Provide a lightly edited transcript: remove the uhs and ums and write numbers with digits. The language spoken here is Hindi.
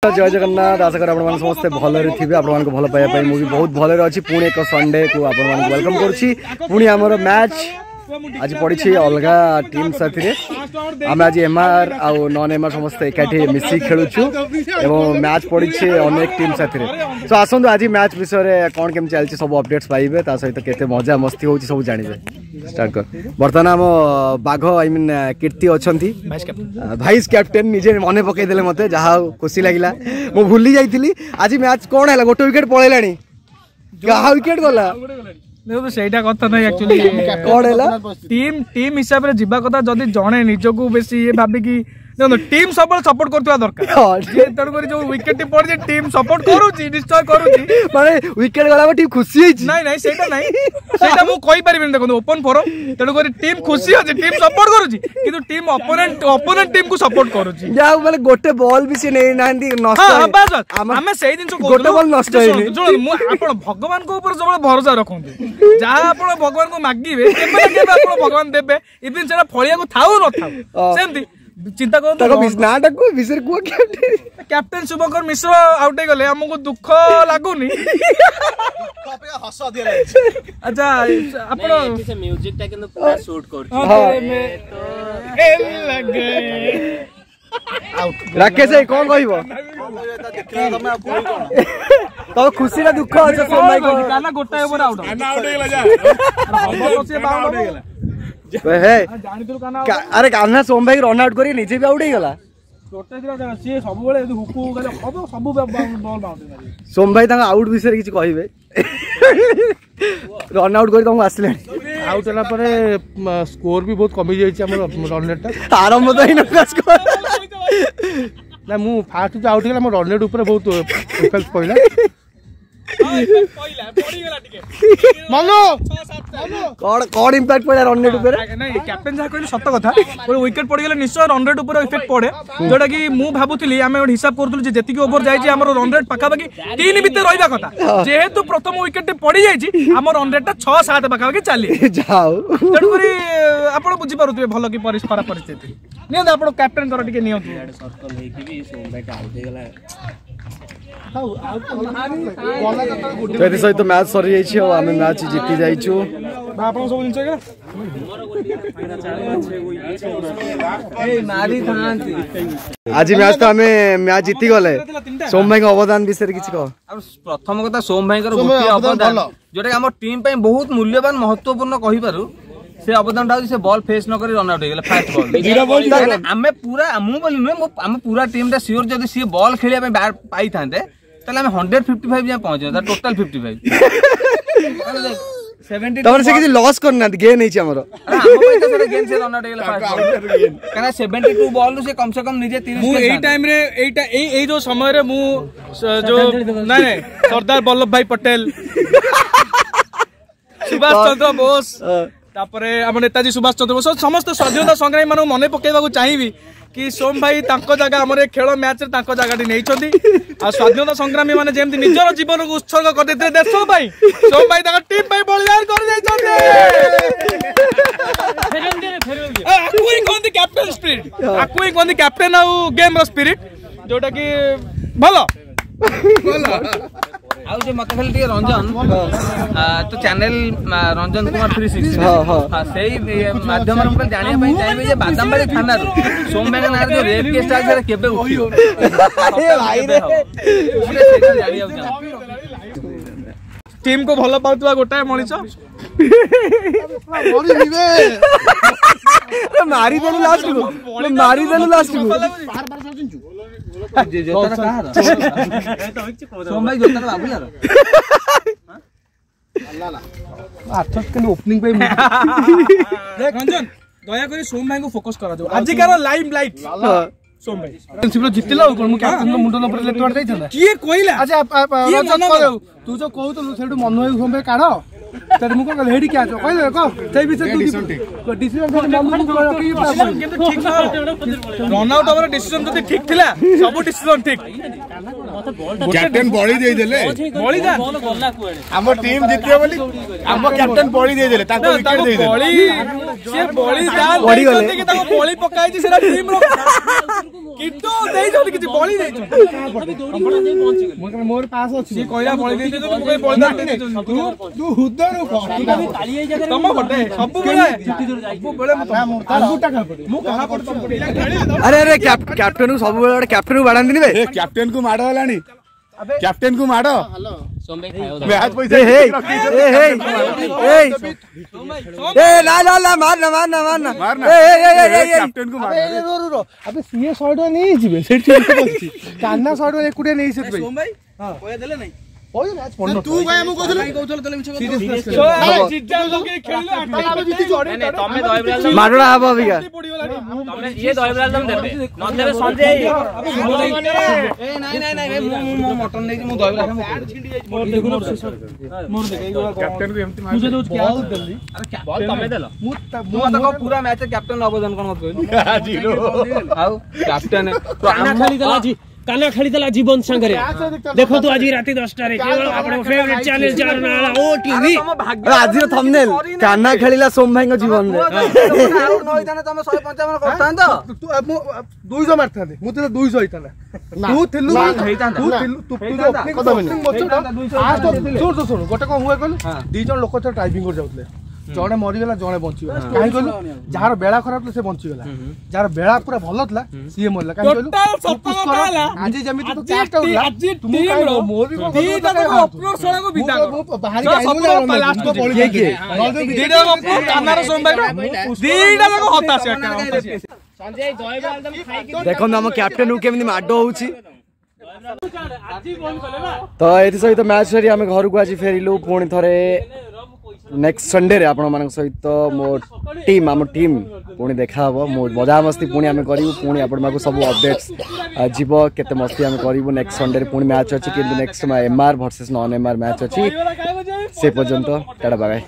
जय जगन्नाथ आशा कर आप समस्ते भलरे थे आपण भल पाइबा मुझे बहुत भलरे अच्छी पुणी एक संडे को आपण वेलकम करुच्ची पुणी आमर मैच आज पड़ी अलग टीम साथी आम आज एमआर आउ नॉन एमआर समस्त एकाठी मिसिक खेलुछु एवं मैच पड़ी अनेक टीम साथी सो आसतु आज मैच विषय कौन केम चलती सब अपडेट्स पाइबे ता सहित केते मजा मस्ती होची सब जानिबे स्टार्ट कर बर्तमान आम बाघ आई मीन कीर्ति अच्छी भाइस कैप्टेन निजे मन पकई देले मते जहा खुशी लागिला मो भूली जाइतिली आज मैच कौन है गोटे विकेट पळेलानी कहा विकेट गला देखो सेटा कथा नहीं एक्चुअली कौन है टीम हिसाब रे जीवा कथा जदी जणे निजको बेसी ये भाबी कि देखो टीम सब सपोर्ट करथवा दरकार तेणु करी जो विकेट पड़ टीम सपोर्ट करूची निश्चय करूची माने विकेट गला टीम खुशी है नहीं नहीं सेटा मु कहि परिबिन देखो ओपन फोरम तेणु करी टीम खुशी अछि टीम सपोर्ट करूची किंतु टीम ओपोनेंट टीम को सपोर्ट करूची जा माने गोटे बॉल भी से नहीं नांदी नष्ट हां बस हमें सही दिन को गोटे बॉल नष्ट होइनी जो आपण भगवान को ऊपर जब भरोसा रखंतु जहां आपण भगवान को मागिबे केबे आपण भगवान देबे इदिन सेना फळिया को थाउ न थाउ सेमती चिंता करो तको नाटक को विषय को कैप्टन शुभकर मिश्र आउट गले हमको दुख लागुनी हस दिया अच्छा आपण से म्यूजिक टा किंतु पूरा शूट कर राकेश कौन कहबो तो खुशी ना दुख अच्छा सोम भाई को काना गोटा ओवर आउट आउट गेला जा से बाउंड हो गेला अरे कान्हा सोम भाई रन आउट करी निजे भी आउट हो गला सोम भाई आउट विषय किसी कहबे रन आउट कर तुमको आसले आउट होला परे स्कोर भी बहुत कमी जाई हमर रन रेट आरंभ तो ही स्कोर ना मु फास्ट जो आउट गेला हमर रन रेट ऊपर बहुत इफेक्ट पड़ला कौन इम्पैक्ट पड़ा रन रेट ऊपर नहीं कैप्टन जहाँ कहले सत कथा कोई विकेट पड़ गले निश्चय रन रेट ऊपर इफेक्ट पड़े जोटा कि मु भाबुतली आमे हिसाब करथुल जेति की ओवर जाई हमर रन रेट पाखा पाखी 3 भीतर रहइबा कथा जेहेतु प्रथम विकेट पड़ी जाई हमर रन रेट 6-7 पाखा पाखी चली जाओ तेणु करी आपण बुझी पारुथबे भलो की खराब परिस्थिति नियंत आपण कैप्टन कर टिके नियंत सर्कल हेकी भी सोम भाई आउट हे गला तो सहित मैच सरी जाइए और आम मैच जीति जाइछु आज मैच तो आम मैच जीति गले सोम भाई अवदान विषय किसी कह प्रथम कथा सोम भाई अवदान जोटा आम टीम बहुत मूल्यवान महत्वपूर्ण कहि पारु से अवदान से बॉल फेस न करी रन आउट हो गला फास्ट बॉल आमे पूरा मु बोली नुहे आम पूरा टीम टा सियोर जदी सी बॉल खेलिया पे बैट पाई थांते तले हमें 155 जा पहुंचे टोटल 55 70 तमर से किसी लॉस करना गेन नहीं हमरो हम पैसा से गेन से रन आउट हो गला फास्ट कना 72 बॉल से कम निजे 30 मु एई टाइम रे एई जो समय रे मु जो नहीं सरदार वल्लभ भाई पटेल सुभाष चंद्र बोस तापरे हम नेताजी सुभाष चंद्र बोस समस्त स्वाधीनता संग्रामी मानू मन पकेबा चाहिए कि सोम भाई तांको जगह हमरे खेल मैच रे तांको जगह नहीं आ स्वाधीनता संग्रामी माने जेमति निजर जीवन को उत्सर्ग कर देते देश भाई सोम भाई तांको टीम भाई बलिदान कर जाई छथि आकुई कोन कैप्टन स्पिरिट आकुई कोन कैप्टन आ गेम रो स्पिरिट जोटा कि भलो आउ जे मत खाली रंजन तो चैनल रंजन कुमार 360 हां सेही माध्यम रे जानिया पई चाहिबे जे बादामबाड़ी थाना सोम भाई नार जो रेप केस ता केबे उठियो अरे भाई रे जानिया टीम को भलो पाउतवा गोटाए मଣିଷ मरी निबे मारी देलु लास्ट को मारी देलु लास्ट को बार बार सोचछु जे जोता कहार सोम भाई जोता बाबू यार अल्लाह ला आठस के ओपनिंग पे देख रंजन दया करी सोम भाई को फोकस करा दो आज कार लाइव लाइट सोम भाई चैंपियनशिप जितला कोन मु कैप्टन को मुंडन ऊपर लेफ्ट वाट जाइछन किए कोइला अच्छा रजत कहू तू जो कहू तो सेठू मन होई सोम भाई काढ तर मुको कहले हेडी क्या छ कहले क सेही विषय तू डिसीजन मन को କିନ୍ତୁ ଠିକ ରन ଆଉଟ୍ ଆମର ଡିସିଜନ ଯଦି ଠିକ ଥିଲା ସବୁ ଡିସିଜନ ଠିକ କ୍ୟାପ୍ଟେନ ବଳି ଦେଇଦେଲେ ବଳି ଯା ଆମ ଟିମ୍ ଜିତିବ ବୋଲି ଆମ କ୍ୟାପ୍ଟେନ ବଳି ଦେଇଦେଲେ ତାଙ୍କୁ ୱିକେଟ ଦେଇଦେଲେ ବଳି ସେ ବଳି ଯା ଦେଇଛନ୍ତି କି ତାକୁ ବଳି ପକାଇଛି ସେଟା ଟିମ୍ ର କିନ୍ତୁ ଦେଇଛନ୍ତି କିଛି ବଳି ଦେଇଛନ୍ତି मोर पास अछि ସେ କହିଲା ବଳି ଦେଇଛନ୍ତି ତୁ କହି ବଳି ଦେଇଛନ୍ତି तू हुदर ତମ ପଟେ ସବୁବେଳେ अंगूठा का पड़े ମୁଁ କାହା ପଟେ ତମ ପଟେ अरे अरे कैप्टन को सब बेले कैप्टन को बाड़ांदी बे କ୍ୟାପ୍ଟେନ କୁ ମାଡ଼ ହେଲାଣି କ୍ୟାପ୍ଟେନ କୁ ମାଡ଼ सोम भाई खाओ ମ୍ୟାଚ୍ ପଇସା ए हे ए ला ला ला मारना मारना मारना मारना। ए ए ए କ୍ୟାପ୍ଟେନ କୁ ମାଡ଼ अबे रो अबे सीए 100 टका नहीं जिबे सेठी बसछि कान्ना 100 टका एकुटिया नहीं से भाई सोम भाई କହିଆ ଦେଲେ ନାଇଁ ओय मैच पड़न तू काय हम कहथले ଜିଜା ଲୋକେ ଖେଳିଲେ ଆଠ तमे दहीबरा मारना हब अबिका तमे ये दहीबरा दम देबे न देबे संजय ए नाही नाही नाही ମୁଁ ମଟନ ନେଇଛି ମୁଁ ଦହିବରା କ୍ୟାପ୍ଟେନ କୁ ଏମିତି तुझे तो क्या जल्दी बॉल तमे देलो ତୁ ମତେ କହ ପୁରା ମ୍ୟାଚ୍ କ୍ୟାପ୍ଟେନ ଅବଦାନ କଣ ମତେ କହିଲୁ ଆଉ କ୍ୟାପ୍ଟେନ काना खेली देला जीवन संगरे देखो तो आज राती 10 रे केवल आपन फेवरेट चैनल जान नाला ओ टीवी आज थंबनेल कान्हा खेलिला सोम भाई जीवन रे आउट न होइताने तमे 155 करतान तो तू 200 मारथांदे मु तो 200 होइताना तू थिलु तू जो ओपनिंग मत सुन गोटे को हुए कहलु दी जण लोक तो ड्राइविंग कर जाउतले जणे मरि गेला जणे बंची गेला काहे कहलु जार बेला खराब से बंची गेला जार बेला पूरा भलो थला सीए मरला काहे कहलु आज जेमिति तो चेस्ट होला तुम टीम रो मोर भी को दीटा को अपलोड सळा को बिता बाहर के लास्ट को बॉल के दीटा को अपलोड कानार सोम भाई दीटा को हता से संजय दहीबरा एकदम खाई के देखो हम कैप्टन को केमनी माडो होउची तो एथि सहित मैच सरी आम घर को आज फेरिलु पुणी थरे नेक्स्ट संडे रे आपण मानक सहित मो टीम आम टीम पुणी देखा हबो मजा मस्ती पुणी आम करिवु पुणी आपण माको सब अपडेट्स जीवो केते मस्ती आम करिवु नेक्स्ट संडे रे पुणी मैच अछि किंतु next MR versus non MR match अछि से पर्यंत टाटा बाय।